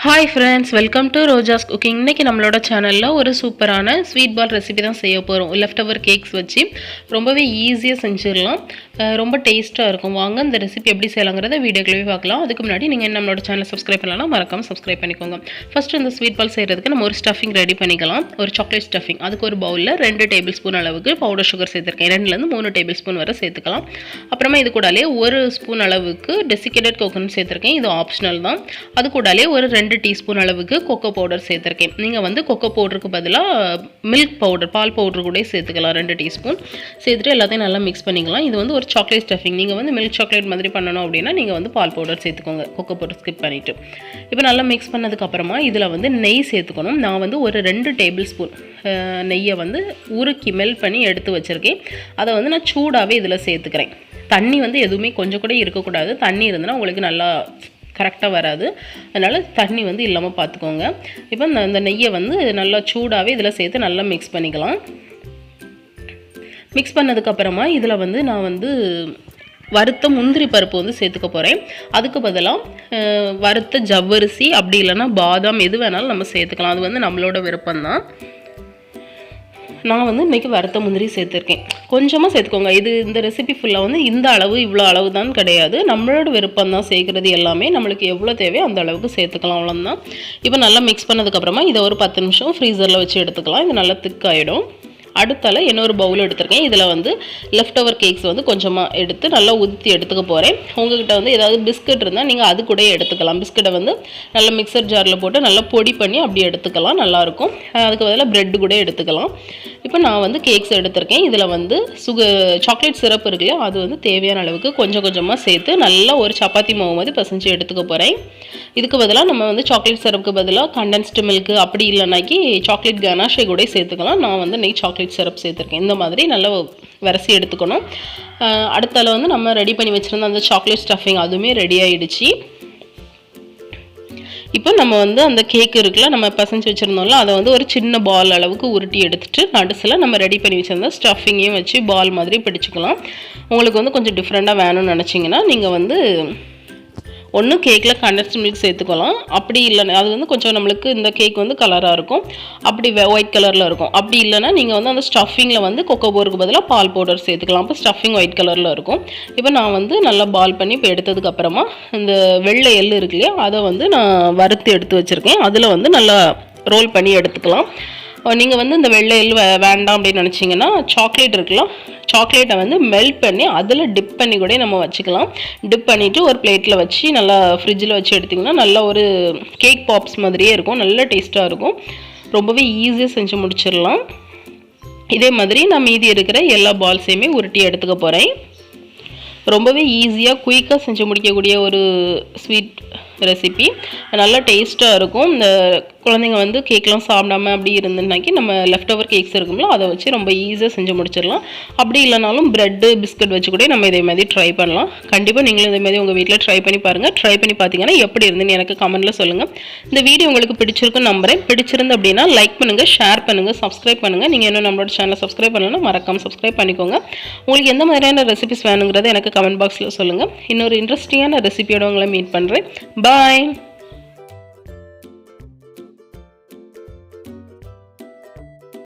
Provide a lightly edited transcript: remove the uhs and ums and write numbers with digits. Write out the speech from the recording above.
Hi friends, welcome to Roja's cooking. இன்றைக்கி நம்மளோட சேனலில் ஒரு சூப்பரான ஸ்வீட் பால் ரெசிபி தான் செய்ய போகிறோம். லெஃப்ட் ஓவர் கேக்ஸ் வச்சு ரொம்பவே ஈஸியாக செஞ்சிடலாம். ரொம்ப டேஸ்ட்டாக இருக்கும். வாங்க இந்த ரெசிபி எப்படி செய்யலாங்கிறத வீடியோக்குள்ளே பார்க்கலாம். அதுக்கு முன்னாடி நீங்கள் நம்மளோட சேனலை சப்ஸ்கிரைப் பண்ணலாம், மறக்காமல் சப்ஸ்கிரைப் பண்ணிக்கோங்க. ஃபஸ்ட்டு இந்த ஸ்வீட் பால் செய்கிறதுக்கு நம்ம ஒரு ஸ்டஃபிங் ரெடி பண்ணிக்கலாம். ஒரு சாக்லேட் ஸ்டஃபிங். அதுக்கு ஒரு பவுலில் 2 டேபிள் ஸ்பூன் அளவுக்கு பவுடர் சுகர் சேர்த்துருக்கேன். 2லேருந்து 3 டேபிள் ஸ்பூன் வரை சேர்த்துக்கலாம். அப்புறமா இது கூடாலே 1 ஸ்பூன் அளவுக்கு டெசிகேட்டட் கோகோனட் சேர்த்துருக்கேன். இது ஆப்ஷனல் தான். அது கூடாலே ஒரு 2 டீஸ்பூன் அளவுக்கு கொக்கோ பவுடர் சேர்த்துருக்கேன். நீங்கள் வந்து கொக்கோ பவுடருக்கு பதிலாக மில்க் பவுடர், பால் பவுடர் கூட சேர்த்துக்கலாம். 2 டீஸ்பூன் சேர்த்துட்டு எல்லாத்தையும் நல்லா மிக்ஸ் பண்ணிக்கலாம். இது வந்து ஒரு சாக்லேட் ஸ்டஃபிங். நீங்கள் வந்து மில்க் சாக்லேட் மாதிரி பண்ணணும் அப்படின்னா நீங்கள் வந்து பால் பவுடர் சேர்த்துக்கோங்க, கொக்கோ பவுடர் ஸ்கிப் பண்ணிவிட்டு. இப்போ நல்லா மிக்ஸ் பண்ணதுக்கப்புறமா இதில் வந்து நெய் சேர்த்துக்கணும். நான் வந்து ஒரு 2 டேபிள் ஸ்பூன் நெய்யை வந்து உருக்கி மெல்ட் பண்ணி எடுத்து வச்சுருக்கேன். அதை வந்து நான் சூடாகவே இதில் சேர்த்துக்கிறேன். தண்ணி வந்து எதுவுமே கொஞ்சம் கூட இருக்கக்கூடாது. தண்ணி இருந்ததுன்னா உங்களுக்கு நல்லா கரெக்டாக வராது. அதனால் தண்ணி வந்து இல்லாமல் பார்த்துக்கோங்க. இப்போ இந்த நெய்யை வந்து நல்லா சூடாகவே இதில் சேர்த்து நல்லா மிக்ஸ் பண்ணிக்கலாம். மிக்ஸ் பண்ணதுக்கப்புறமா இதில் வந்து நான் வந்து வறுத்த முந்திரி பருப்பு வந்து சேர்த்துக்க போகிறேன். அதுக்கு பதிலாக வறுத்த ஜவ்வரிசி அப்படி இல்லைன்னா பாதாம் எது வேணாலும் நம்ம சேர்த்துக்கலாம். அது வந்து நம்மளோட விருப்பம்தான். நான் வந்து இன்றைக்கி வறுத்த முந்திரி சேர்த்துருக்கேன். கொஞ்சமாக சேர்த்துக்கோங்க. இந்த ரெசிபி ஃபுல்லாக வந்து இந்த அளவு இவ்வளோ அளவு தான் கிடையாது. நம்மளோட விருப்பம் தான் சேர்க்குறது. எல்லாமே நம்மளுக்கு எவ்வளோ தேவையோ அந்த அளவுக்கு சேர்த்துக்கலாம், அவ்வளோதான். இப்போ நல்லா மிக்ஸ் பண்ணதுக்கப்புறமா இதை ஒரு 10 நிமிஷம் ஃப்ரீசரில் வச்சு எடுத்துக்கலாம். இது நல்லா திக்காயிடும். அடுத்தால இன்னொரு பவுல் எடுத்திருக்கேன். இதில் வந்து லெஃப்ட் ஓவர் கேக்ஸ் வந்து கொஞ்சமாக எடுத்து நல்லா ஊற்றி எடுத்துக்க போகிறேன். உங்கள்கிட்ட வந்து ஏதாவது பிஸ்கட் இருந்தால் நீங்கள் அது கூட எடுத்துக்கலாம். பிஸ்கட்டை வந்து நல்லா மிக்சர் ஜாரில் போட்டு நல்லா பொடி பண்ணி அப்படி எடுத்துக்கலாம், நல்லாயிருக்கும். அதுக்கு பதிலாக ப்ரெட்டு கூட எடுத்துக்கலாம். இப்போ நான் வந்து கேக்ஸ் எடுத்திருக்கேன். இதில் வந்து சாக்லேட் சிரப் இருக்கு இல்லையா, அது வந்து தேவையான அளவுக்கு கொஞ்சம் கொஞ்சமாக சேர்த்து நல்லா ஒரு சப்பாத்தி மாவு மாதிரி பசைஞ்சு எடுத்துக்க போகிறேன். இதுக்கு பதிலாக நம்ம வந்து சாக்லேட் சிரப்புக்கு பதிலாக கண்டென்ஸ்டு மில்க் அப்படி இல்லைனாக்கி சாக்லேட் கனாஷை கூட சேர்த்துக்கலாம். நான் வந்து நெய் சாக்லேட் சிரப் சேர்த்துருக்கேன். இந்த மாதிரி நல்லா வரிசை எடுத்துக்கணும். அடுத்தால வந்து நம்ம ரெடி பண்ணி வச்சுருந்த அந்த சாக்லேட் ஸ்டஃபிங் அதுவுமே ரெடி ஆகிடுச்சு. இப்போ நம்ம வந்து அந்த கேக் இருக்குல்ல, நம்ம பசஞ்சு வச்சுருந்தோம்ல, அதை வந்து ஒரு சின்ன பால் அளவுக்கு உருட்டி எடுத்துகிட்டு நடுசில் நம்ம ரெடி பண்ணி வச்சுருந்தா ஸ்டஃபிங்கையும் வச்சு பால் மாதிரி பிடிச்சிக்கலாம். உங்களுக்கு வந்து கொஞ்சம் டிஃப்ரெண்ட்டாக வேணும்னு நினச்சிங்கன்னா நீங்கள் வந்து ஒன்று கேக்கில் கண்டென்ஸ்டு மில்க் சேர்த்துக்கலாம். அப்படி இல்லைன்னா அது வந்து கொஞ்சம் நம்மளுக்கு இந்த கேக் வந்து கலராக இருக்கும், அப்படி ஒயிட் கலரில் இருக்கும். அப்படி இல்லைன்னா நீங்கள் வந்து அந்த ஸ்டஃபிங்கில் வந்து கொக்கோ பவுடருக்கு பதிலாக பால் பவுடர் சேர்த்துக்கலாம். அப்போ ஸ்டஃபிங் ஒயிட் கலரில் இருக்கும். இப்போ நான் வந்து நல்லா பால் பண்ணி இப்போ எடுத்ததுக்கப்புறமா இந்த வெள்ளை எள்ளு இருக்கு இல்லையா, அதை வந்து நான் வறுத்து எடுத்து வச்சுருக்கேன். அதில் வந்து நல்லா ரோல் பண்ணி எடுத்துக்கலாம். நீங்கள் வந்து இந்த வெள்ளை எள்ளு வேண்டாம் அப்படின்னு நினச்சிங்கன்னா சாக்லேட் இருக்குல்ல, சாக்லேட்டை வந்து மெல்ட் பண்ணி அதில் டிப் பண்ணி கூட நம்ம வச்சுக்கலாம். டிப் பண்ணிவிட்டு ஒரு பிளேட்டில் வச்சு நல்லா ஃப்ரிட்ஜில் வச்சு எடுத்திங்கன்னா நல்லா ஒரு கேக் பாப்ஸ் மாதிரியே இருக்கும். நல்ல டேஸ்ட்டாக இருக்கும். ரொம்பவே ஈஸியாக செஞ்சு முடிச்சிடலாம். இதே மாதிரி நான் மீதி இருக்கிற எல்லா பால்ஸையுமே உருட்டி எடுத்துக்க போகிறேன். ரொம்பவே ஈஸியாக குயிக்காக செஞ்சு முடிக்கக்கூடிய ஒரு ஸ்வீட் ரெசிபி. நல்லா டேஸ்ட்டாக இருக்கும். இந்த குழந்தைங்க வந்து கேக்லாம் சாப்பிடாம அப்படி இருந்துனாக்கி நம்ம லெஃப்ட் ஓவர் கேக்ஸ் இருக்குங்களோ அதை வச்சு ரொம்ப ஈஸியாக செஞ்சு முடிச்சிடலாம். அப்படி இல்லைனாலும் ப்ரெட்டு பிஸ்கட் வச்சு கூட நம்ம இதே மாதிரி ட்ரை பண்ணலாம். கண்டிப்பாக நீங்களும் இதே மாதிரி உங்கள் வீட்டில் ட்ரை பண்ணி பாருங்கள். ட்ரை பண்ணி பார்த்தீங்கன்னா எப்படி இருந்துன்னு எனக்கு கமெண்ட்டில் சொல்லுங்கள். இந்த வீடியோ உங்களுக்கு பிடிச்சிருக்குன்னு நம்புறேன். பிடிச்சிருந்து அப்படின்னா லைக் பண்ணுங்கள், ஷேர் பண்ணுங்கள், சப்ஸ்கிரைப் பண்ணுங்கள். நீங்கள் இன்னும் நம்மளோட சேனலை சப்ஸ்கிரைப் பண்ணலன்னா மறக்காமல் சப்ஸ்கிரைப் பண்ணிக்கோங்க. உங்களுக்கு எந்த மாதிரியான ரெசிபிஸ் வேணுங்கிறத எனக்கு கமெண்ட் பாக்ஸில் சொல்லுங்கள். இன்னொரு இன்ட்ரெஸ்டிங்கான ரெசிபியோட உங்களை மீட் பண்ணுறேன். பாய்.